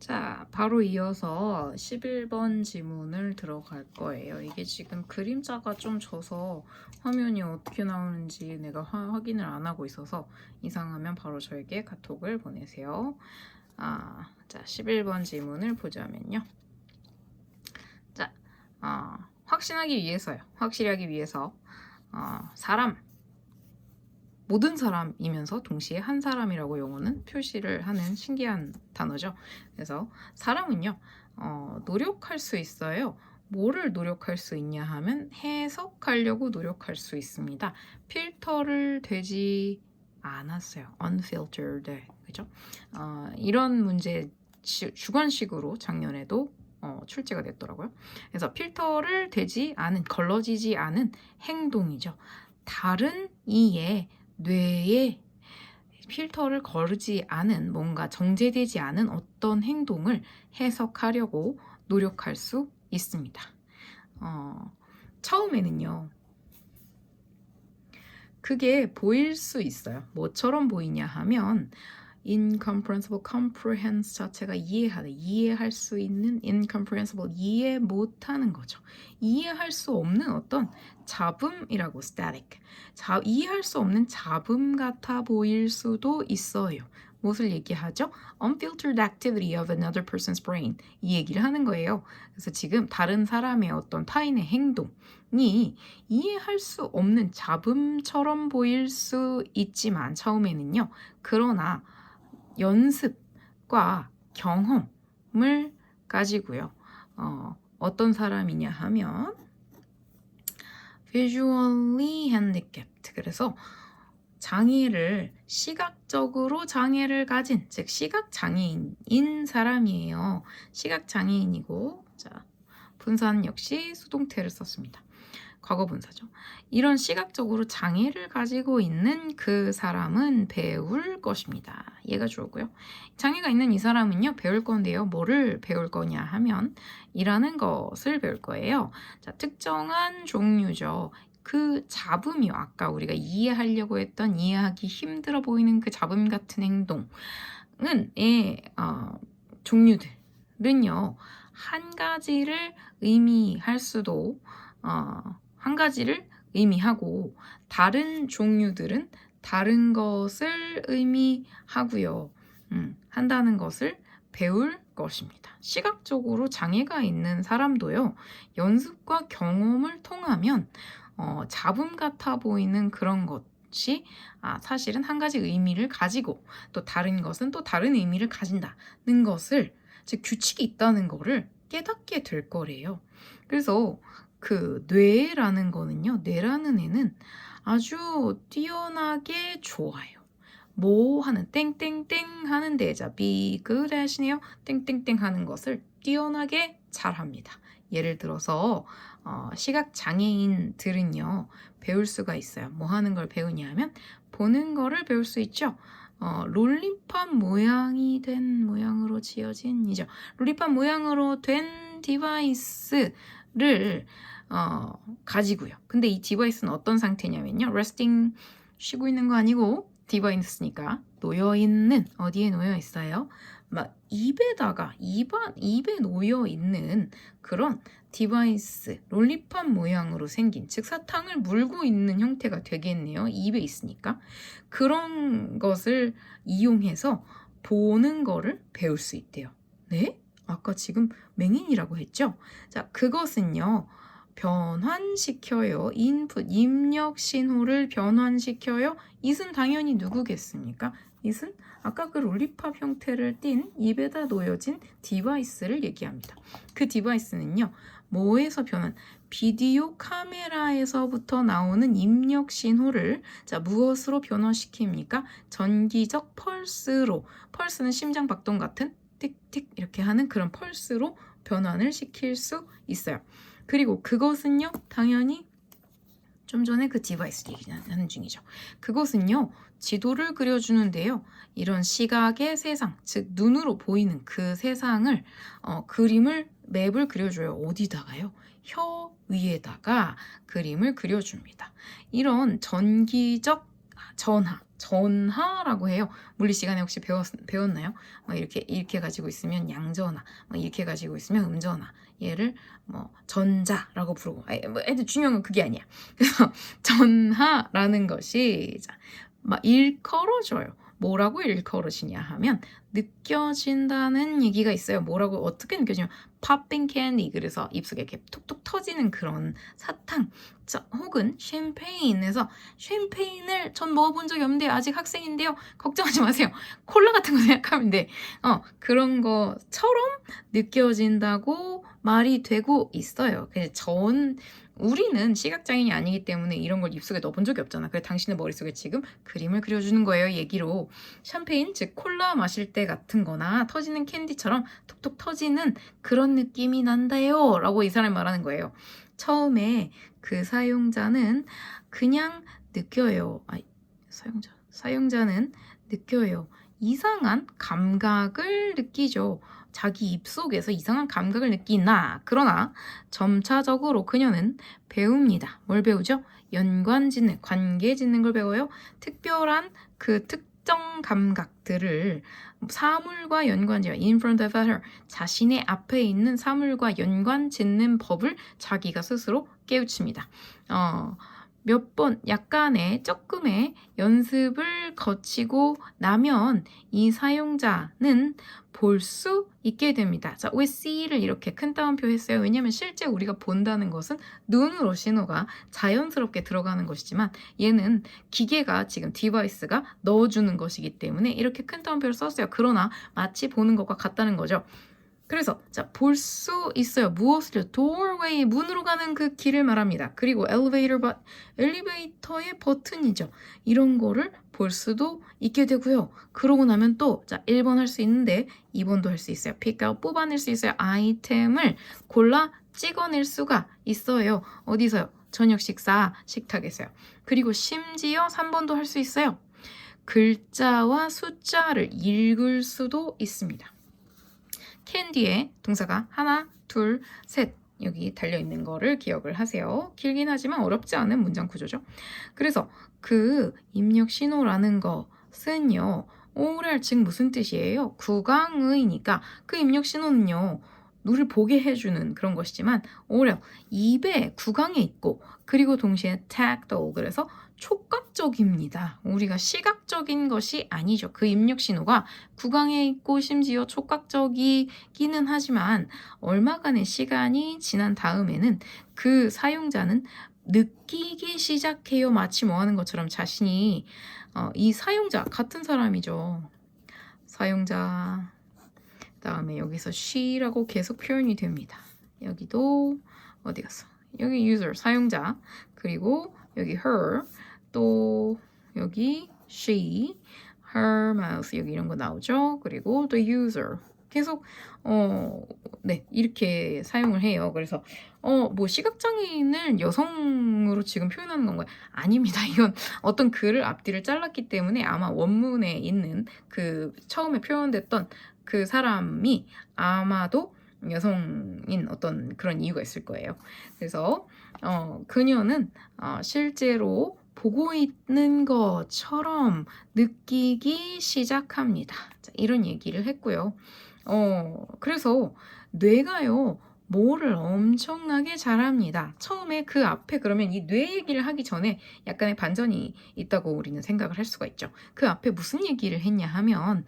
자, 바로 이어서 11번 지문을 들어갈 거예요. 이게 지금 그림자가 좀 져서 화면이 어떻게 나오는지 내가 확인을 안 하고 있어서 이상하면 바로 저에게 카톡을 보내세요. 자, 11번 지문을 보자면요. 자, 확신하기 위해서요. 확실히 하기 위해서 사람, 모든 사람이면서 동시에 한 사람이라고 용어는 표시를 하는 신기한 단어죠. 그래서 사람은요, 노력할 수 있어요. 뭐를 노력할 수 있냐 하면 해석하려고 노력할 수 있습니다. 필터를 되지 않았어요. unfiltered. 그죠? 이런 문제 주관식으로 작년에도 출제가 됐더라고요. 그래서 필터를 되지 않은, 걸러지지 않은 행동이죠. 다른 이의 뇌에 필터를 거르지 않은, 뭔가 정제되지 않은 어떤 행동을 해석하려고 노력할 수 있습니다. 처음에는요, 그게 보일 수 있어요. 뭐처럼 보이냐 하면 incomprehensible, comprehend 자체가 이해하다, 이해할 수 있는, incomprehensible, 이해 못하는 거죠. 이해할 수 없는 어떤 잡음이라고, static. 이해할 수 없는 잡음 같아 보일 수도 있어요. 무엇을 얘기하죠? Unfiltered activity of another person's brain. 이 얘기를 하는 거예요. 그래서 지금 다른 사람의 어떤 타인의 행동이 이해할 수 없는 잡음처럼 보일 수 있지만 처음에는요. 그러나 연습과 경험을 가지고요. 어떤 사람이냐 하면 visually handicapped. 그래서 장애를, 시각적으로 장애를 가진, 즉 시각장애인인 사람이에요. 시각장애인이고, 자, 분사는 역시 수동태를 썼습니다. 과거 분사죠. 이런 시각적으로 장애를 가지고 있는 그 사람은 배울 것입니다. 얘가 주어고요. 장애가 있는 이 사람은요, 배울 건데요. 뭐를 배울 거냐 하면 이라는 것을 배울 거예요. 자, 특정한 종류죠. 그 잡음이요. 아까 우리가 이해하려고 했던, 이해하기 힘들어 보이는 그 잡음 같은 행동은 종류들은요, 한 가지를 의미할 수도 한 가지를 의미하고 다른 종류들은 다른 것을 의미하고요. 한다는 것을 배울 것입니다. 시각적으로 장애가 있는 사람도요. 연습과 경험을 통하면 잡음 같아 보이는 그런 것이 사실은 한 가지 의미를 가지고 또 다른 것은 또 다른 의미를 가진다는 것을, 즉 규칙이 있다는 것을 깨닫게 될 거래요. 그래서 그 뇌라는 거는요, 뇌라는 애는 아주 뛰어나게 좋아요. 뭐 하는, 땡땡땡 하는데, 자, be good 하시네요. 땡땡땡 하는 것을 뛰어나게 잘합니다. 예를 들어서 시각장애인들은요, 배울 수가 있어요. 뭐 하는 걸 배우냐 하면 보는 거를 배울 수 있죠. 롤리팝 모양으로 지어진 이죠. 롤리팝 모양으로 된 디바이스를 가지고요. 근데 이 디바이스는 어떤 상태냐면요. resting, 쉬고 있는 거 아니고 디바이스니까 놓여있는, 어디에 놓여있어요? 막 입에 놓여있는 그런 디바이스, 롤리팝 모양으로 생긴, 즉 사탕을 물고 있는 형태가 되겠네요. 입에 있으니까. 그런 것을 이용해서 보는 거를 배울 수 있대요. 네? 아까 지금 맹인이라고 했죠? 자, 그것은요, 변환시켜요. 인풋, 입력 신호를 변환시켜요. it은 당연히 누구겠습니까? it은 아까 그 롤리팝 형태를 띤 입에다 놓여진 디바이스를 얘기합니다. 그 디바이스는요, 뭐에서 비디오 카메라에서부터 나오는 입력 신호를, 자, 무엇으로 변화시킵니까? 전기적 펄스로, 펄스는 심장 박동 같은 틱틱 이렇게 하는 그런 펄스로 변환을 시킬 수 있어요. 그리고 그것은요, 당연히 좀 전에 그 디바이스 얘기하는 중이죠. 그것은요, 지도를 그려주는데요. 이런 시각의 세상, 즉 눈으로 보이는 그 세상을 그림을, 맵을 그려줘요. 어디다가요? 혀 위에다가 그림을 그려줍니다. 이런 전기적 전하라고 해요. 물리 시간에 혹시 배웠나요? 이렇게 가지고 있으면 양전하, 이렇게 가지고 있으면 음전하. 얘를 전자라고 부르고. 애들 중요한 건 그게 아니야. 그래서 전하라는 것이 일컬어져요. 뭐라고 일컬어지냐 하면 느껴진다는 얘기가 있어요. 뭐라고 어떻게 느껴지냐면 popping candy, 그래서 입속에 이렇게 톡톡 터지는 그런 사탕, 혹은 샴페인에서 샴페인을 전 먹어본 적이 없는데 아직 학생인데요. 걱정하지 마세요. 콜라 같은 거 생각하면 돼. 그런 것처럼 느껴진다고 말이 되고 있어요. 우리는 시각장애인이 아니기 때문에 이런 걸 입속에 넣어본 적이 없잖아. 그래서 당신의 머릿속에 지금 그림을 그려주는 거예요. 얘기로. 샴페인, 즉 콜라 마실 때 같은 거나 터지는 캔디처럼 톡톡 터지는 그런 느낌이 난다요 라고 이 사람이 말하는 거예요. 처음에 그 사용자는 그냥 느껴요. 사용자는 느껴요. 이상한 감각을 느끼죠. 자기 입속에서 이상한 감각을 느끼나, 그러나 점차적으로 그녀는 배웁니다. 뭘 배우죠? 연관 짓는, 관계 짓는 걸 배워요. 특별한 그 특정 감각들을 사물과 연관 지어, in front of her, 자신의 앞에 있는 사물과 연관 짓는 법을 자기가 스스로 깨우칩니다. 몇 번 조금의 연습을 거치고 나면 이 사용자는 볼 수 있게 됩니다. 자, 왜 C를 이렇게 큰 따옴표 했어요? 왜냐하면 실제 우리가 본다는 것은 눈으로 신호가 자연스럽게 들어가는 것이지만 얘는 기계가 지금 디바이스가 넣어주는 것이기 때문에 이렇게 큰 따옴표를 썼어요. 그러나 마치 보는 것과 같다는 거죠. 그래서 볼 수 있어요. 무엇을요? doorway, 문으로 가는 그 길을 말합니다. 그리고 엘리베이터의 버튼이죠. 이런 거를 볼 수도 있게 되고요. 그러고 나면 또 1번 할 수 있는데 2번도 할 수 있어요. pick out, 뽑아낼 수 있어요. 아이템을 골라 찍어낼 수가 있어요. 어디서요? 저녁 식탁에서요. 그리고 심지어 3번도 할 수 있어요. 글자와 숫자를 읽을 수도 있습니다. 캔디의 동사가 하나, 둘, 셋 여기 달려있는 거를 기억을 하세요. 길긴 하지만 어렵지 않은 문장 구조죠. 그래서 그 입력 신호라는 것은요. 오랄 즉 무슨 뜻이에요? 구강의니까 그 입력 신호는요. 눈을 보게 해주는 그런 것이지만 오랄 입에 구강에 있고 그리고 동시에 tactile, 그래서 촉각적입니다. 우리가 시각적인 것이 아니죠. 그 입력 신호가 구강에 있고 심지어 촉각적이기는 하지만 얼마간의 시간이 지난 다음에는 그 사용자는 느끼기 시작해요. 마치 뭐 하는 것처럼 자신이 이 사용자 같은 사람이죠. 사용자 그다음에 여기서 she라고 계속 표현이 됩니다. 여기도 어디 갔어? 여기 user 사용자, 그리고 여기 her, 또 여기 she, her mouth 여기 이런 거 나오죠. 그리고 또 user 계속 네 이렇게 사용을 해요. 그래서 뭐 시각장애인을 여성으로 지금 표현하는 건가요? 아닙니다. 이건 어떤 글을 앞뒤를 잘랐기 때문에 아마 원문에 있는 그 처음에 표현됐던 그 사람이 아마도 여성인 어떤 그런 이유가 있을 거예요. 그래서 그녀는 실제로 보고 있는 것처럼 느끼기 시작합니다. 자, 이런 얘기를 했고요. 그래서 뇌가요, 뭐를 엄청나게 잘합니다. 처음에 그 앞에 그러면 이 뇌 얘기를 하기 전에 약간의 반전이 있다고 우리는 생각을 할 수가 있죠. 그 앞에 무슨 얘기를 했냐 하면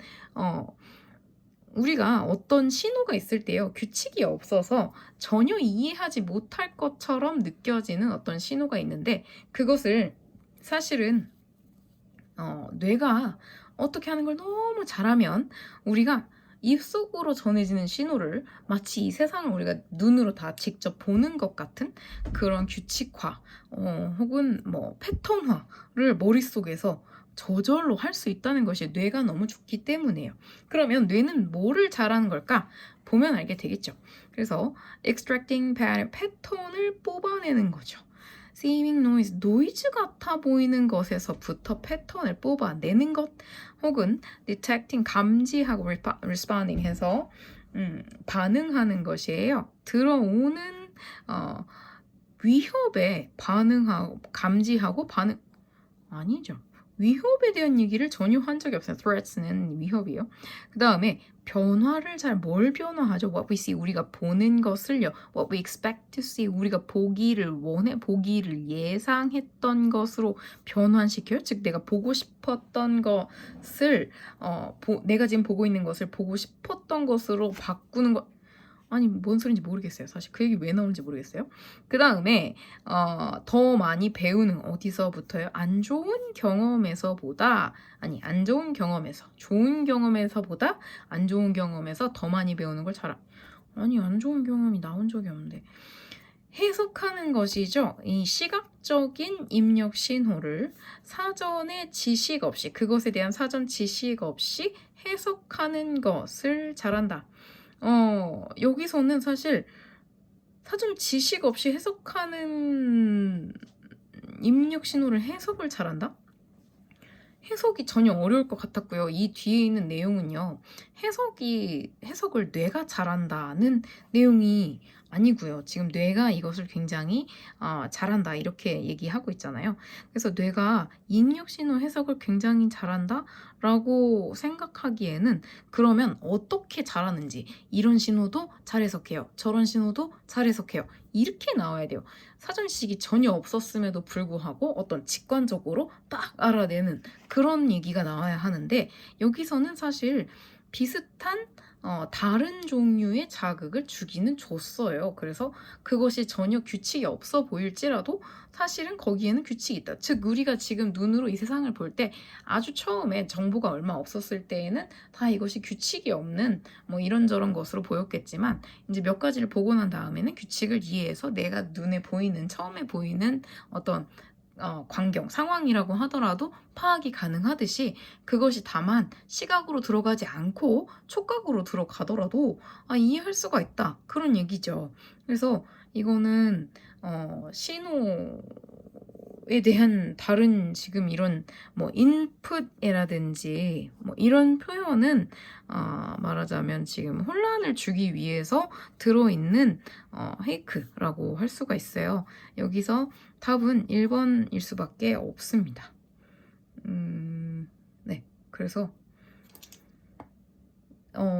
우리가 어떤 신호가 있을 때요, 규칙이 없어서 전혀 이해하지 못할 것처럼 느껴지는 어떤 신호가 있는데 그것을 사실은 뇌가 어떻게 하는 걸 너무 잘하면 우리가 입속으로 전해지는 신호를 마치 이 세상을 우리가 눈으로 다 직접 보는 것 같은 그런 규칙화 혹은 뭐 패턴화를 머릿속에서 저절로 할 수 있다는 것이 뇌가 너무 좋기 때문이에요. 그러면 뇌는 뭐를 잘하는 걸까? 보면 알게 되겠죠. 그래서 extracting 패턴을 뽑아내는 거죠. seeming noise, 노이즈 같아 보이는 것에서부터 패턴을 뽑아내는 것, 혹은 detecting, 감지하고 responding 해서 반응하는 것이에요. 들어오는 위협에 반응하고 감지하고 아니죠. 위협에 대한 얘기를 전혀 한 적이 없어요. threats는 위협이요. 그 다음에 변화를 뭘 변화하죠? What we see, 우리가 보는 것을요. What we expect to see, 우리가 보기를 보기를 예상했던 것으로 변환시켜요. 즉 내가 보고 싶었던 것을 내가 지금 보고 있는 것을 보고 싶었던 것으로 바꾸는 것. 아니 뭔 소린지 모르겠어요. 사실 그 얘기 왜 나오는지 모르겠어요. 그 다음에 더 많이 배우는 어디서부터요? 안 좋은 경험에서보다 안 좋은 경험에서 좋은 경험에서보다 안 좋은 경험에서 더 많이 배우는 걸 아니 안 좋은 경험이 나온 적이 없는데 해석하는 것이죠. 이 시각적인 입력 신호를 사전에 지식 없이 그것에 대한 사전 지식 없이 해석하는 것을 잘한다. 여기서는 사실 사전 지식 없이 해석하는 입력 신호를 해석을 잘한다? 해석이 전혀 어려울 것 같았고요. 이 뒤에 있는 내용은요. 해석을 뇌가 잘한다는 내용이 아니고요. 지금 뇌가 이것을 굉장히 잘한다 이렇게 얘기하고 있잖아요. 그래서 뇌가 입력 신호 해석을 굉장히 잘한다 라고 생각하기에는 그러면 어떻게 잘하는지 이런 신호도 잘 해석해요. 저런 신호도 잘 해석해요. 이렇게 나와야 돼요. 사전 지식이 전혀 없었음에도 불구하고 어떤 직관적으로 딱 알아내는 그런 얘기가 나와야 하는데 여기서는 사실 비슷한 다른 종류의 자극을 주기는 줬어요. 그래서 그것이 전혀 규칙이 없어 보일지라도 사실은 거기에는 규칙이 있다. 즉 우리가 지금 눈으로 이 세상을 볼 때 아주 처음에 정보가 얼마 없었을 때에는 다 이것이 규칙이 없는 뭐 이런저런 것으로 보였겠지만 이제 몇 가지를 보고 난 다음에는 규칙을 이해해서 내가 눈에 보이는 처음에 보이는 어떤 광경, 상황이라고 하더라도 파악이 가능하듯이 그것이 다만 시각으로 들어가지 않고 촉각으로 들어가더라도 이해할 수가 있다. 그런 얘기죠. 그래서 이거는 신호에 대한 다른 지금 이런 뭐 인풋이라든지 뭐 이런 표현은 말하자면 지금 혼란을 주기 위해서 들어있는 페이크라고 할 수가 있어요. 여기서 답은 1번일 수밖에 없습니다. 네, 그래서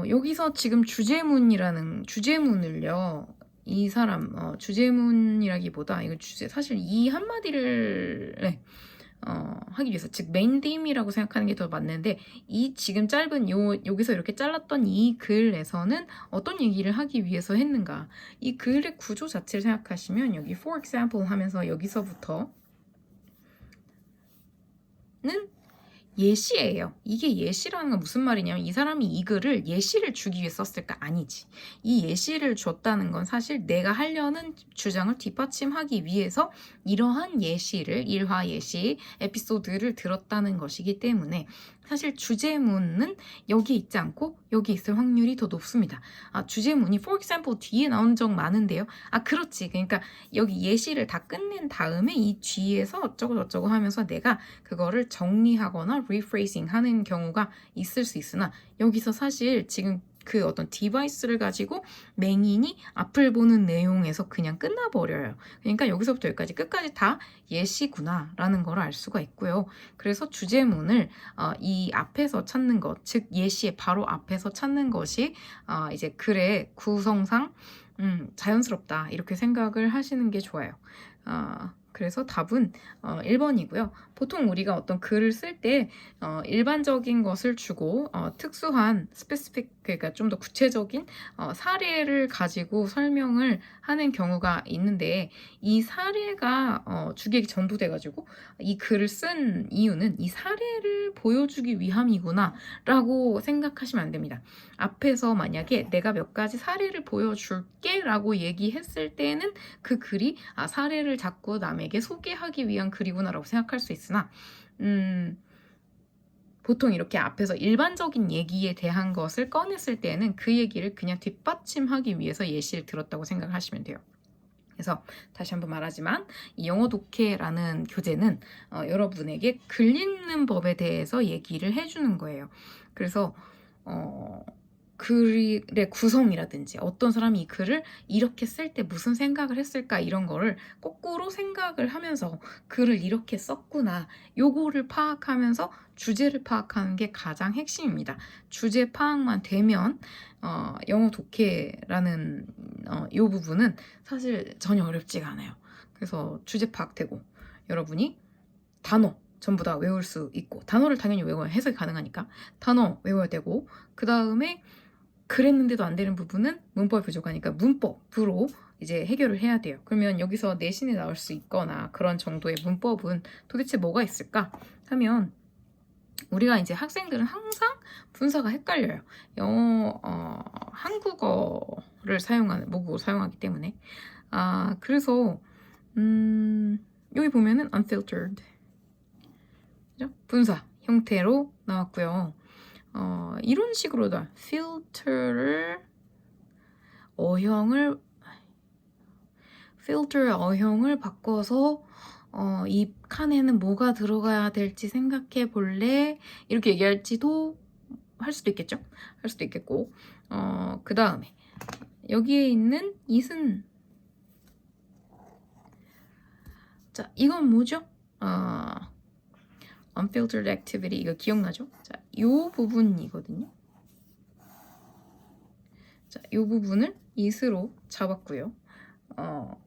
여기서 지금 주제문을요. 이 사람 주제문이라기보다 이거 사실 이 한마디를 하기 위해서 즉 메인 ธี임이라고 생각하는 게 더 맞는데 이 지금 짧은 여기서 이렇게 잘랐던 이 글에서는 어떤 얘기를 하기 위해서 했는가 이 글의 구조 자체를 생각하시면 여기 for example 하면서 여기서부터는 예시예요. 이게 예시라는 건 무슨 말이냐면 이 사람이 이 글을 예시를 주기 위해 썼을까? 아니지. 이 예시를 줬다는 건 사실 내가 하려는 주장을 뒷받침하기 위해서 이러한 예시를 일화 예시 에피소드를 들었다는 것이기 때문에 사실 주제문은 여기 있지 않고 여기 있을 확률이 더 높습니다. 주제문이 for example 뒤에 나온 적 많은데요. 그렇지. 그러니까 여기 예시를 다 끝낸 다음에 이 뒤에서 어쩌고 저쩌고 하면서 내가 그거를 정리하거나 rephrasing 하는 경우가 있을 수 있으나 여기서 사실 지금 그 어떤 디바이스를 가지고 맹인이 앞을 보는 내용에서 그냥 끝나버려요. 그러니까 여기서부터 여기까지 끝까지 다 예시구나 라는 걸 알 수가 있고요. 그래서 주제문을 이 앞에서 찾는 것, 즉 예시의 바로 앞에서 찾는 것이 이제 글의 구성상 자연스럽다 이렇게 생각을 하시는 게 좋아요. 그래서 답은 1번이고요. 보통 우리가 어떤 글을 쓸 때 일반적인 것을 주고 특수한 specific 그러니까 좀 더 구체적인 사례를 가지고 설명을 하는 경우가 있는데 이 사례가 주객이 전부돼가지고 이 글을 쓴 이유는 이 사례를 보여주기 위함이구나 라고 생각하시면 안 됩니다. 앞에서 만약에 내가 몇 가지 사례를 보여줄게 라고 얘기했을 때는 그 글이 사례를 자꾸 남에게 소개하기 위한 글이구나 라고 생각할 수 있으나 보통 이렇게 앞에서 일반적인 얘기에 대한 것을 꺼냈을 때는 그 얘기를 그냥 뒷받침하기 위해서 예시를 들었다고 생각하시면 돼요. 그래서 다시 한번 말하지만 이 영어 독해라는 교재는 여러분에게 글 읽는 법에 대해서 얘기를 해주는 거예요. 그래서 글의 구성이라든지 어떤 사람이 이 글을 이렇게 쓸 때 무슨 생각을 했을까 이런 거를 거꾸로 생각을 하면서 글을 이렇게 썼구나 요거를 파악하면서 주제를 파악하는 게 가장 핵심입니다. 주제 파악만 되면 영어 독해라는 요 부분은 사실 전혀 어렵지가 않아요. 그래서 주제 파악되고 여러분이 단어 전부 다 외울 수 있고 단어를 당연히 외워야 해석이 가능하니까 단어 외워야 되고 그 다음에 그랬는데도 안 되는 부분은 문법이 부족하니까 문법으로 이제 해결을 해야 돼요. 그러면 여기서 내신에 나올 수 있거나 그런 정도의 문법은 도대체 뭐가 있을까 하면 우리가 이제 학생들은 항상 분사가 헷갈려요. 영어, 한국어를 사용하는 모국어를 사용하기 때문에 그래서 여기 보면은 unfiltered 그죠? 분사 형태로 나왔고요. 이런 식으로도 filter의 어형을 바꿔서 이 칸에는 뭐가 들어가야 될지 생각해 볼래? 이렇게 얘기할지도 할 수도 있겠죠? 할 수도 있겠고 그 다음에 여기에 있는 it은 자 이건 뭐죠? unfiltered activity 이거 기억나죠? 자, 요 부분이거든요. 자, 요 부분을 it으로 잡았고요.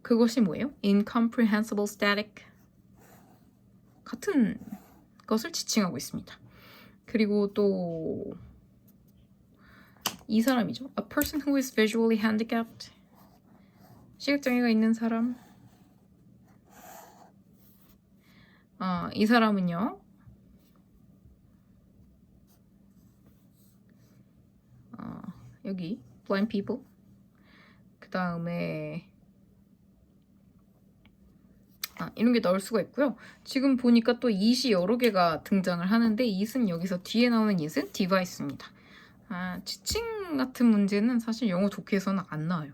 그것이 뭐예요? incomprehensible static 같은 것을 지칭하고 있습니다. 그리고 또 이 사람이죠. A person who is visually handicapped 시각장애가 있는 사람 이 사람은요. 여기 blind people 그 다음에 이런 게 나올 수가 있고요. 지금 보니까 또 it이 여러 개가 등장을 하는데 it은 여기서 뒤에 나오는 it은 device입니다. 지칭 같은 문제는 사실 영어 독해에서는 안 나와요.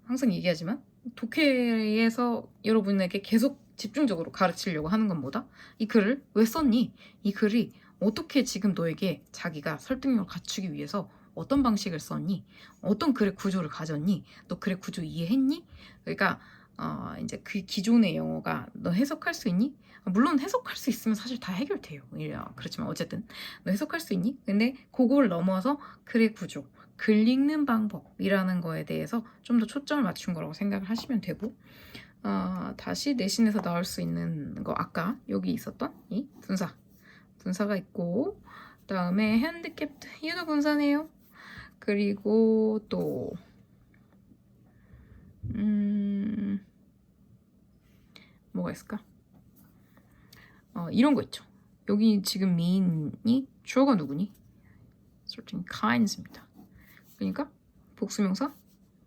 항상 얘기하지만 독해에서 여러분에게 계속 집중적으로 가르치려고 하는 것보다 이 글을 왜 썼니? 이 글이 어떻게 지금 너에게 자기가 설득력을 갖추기 위해서 어떤 방식을 썼니? 어떤 글의 구조를 가졌니? 너 글의 구조 이해했니? 그러니까 이제 그 기존의 영어가 너 해석할 수 있니? 물론 해석할 수 있으면 사실 다 해결돼요. 그렇지만 어쨌든 너 해석할 수 있니? 근데 그걸 넘어서 글의 구조, 글 읽는 방법이라는 거에 대해서 좀 더 초점을 맞춘 거라고 생각을 하시면 되고 다시 내신에서 나올 수 있는 거 아까 여기 있었던 이 분사가 있고 그 다음에 handicapped 얘도 분사네요. 그리고 또 뭐가 있을까? 이런 거 있죠. 여기 지금 mean이 주어가 누구니? certain kinds입니다. 그러니까 복수명사,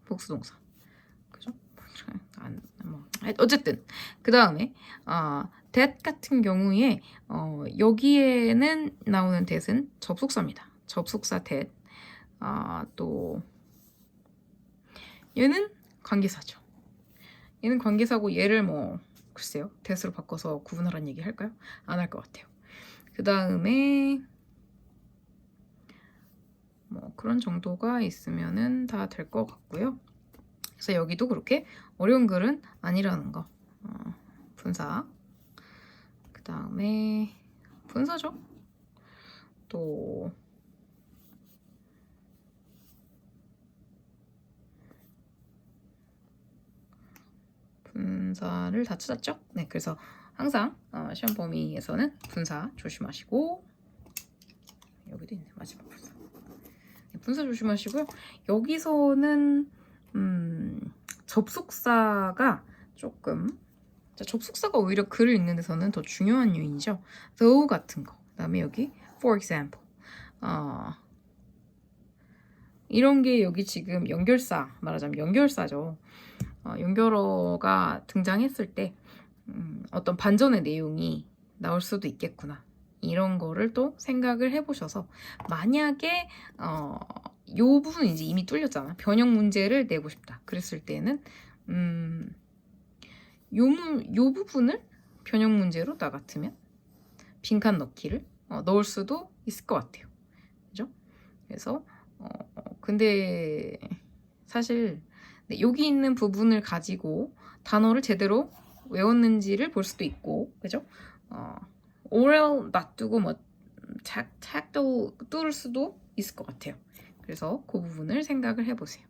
복수동사. 그죠? 어쨌든 그 다음에 that 같은 경우에 여기에는 나오는 that은 접속사입니다. 접속사 that. 또 얘는 관계사죠. 얘는 관계사고 얘를 글쎄요. that으로 바꿔서 구분하라는 얘기 할까요? 안 할 것 같아요. 그 다음에 그런 정도가 있으면은 다 될 것 같고요. 그래서 여기도 그렇게 어려운 글은 아니라는 거. 분사. 그 다음에 분사죠. 또 분사를 다 찾았죠? 네, 그래서 항상 시험 범위에서는 분사 조심하시고 여기도 있네 마지막 분사. 네, 분사 조심하시고요. 여기서는 접속사가 조금 접속사가 오히려 글을 읽는 데서는 더 중요한 요인이죠. though 같은 거. 그다음에 여기 for example. 이런 게 여기 지금 연결사 말하자면 연결사죠. 연결어가 등장했을 때 어떤 반전의 내용이 나올 수도 있겠구나. 이런 거를 또 생각을 해보셔서 만약에 요 부분 이제 이미 뚫렸잖아. 변형 문제를 내고 싶다. 그랬을 때는 요 부분을 변형 문제로 나 같으면 빈칸 넣기를 넣을 수도 있을 것 같아요. 그죠? 그래서 근데 사실 네, 여기 있는 부분을 가지고 단어를 제대로 외웠는지를 볼 수도 있고, 그죠? 오럴 놔두고 뭐 책도 뚫을 수도 있을 것 같아요. 그래서 그 부분을 생각을 해보세요.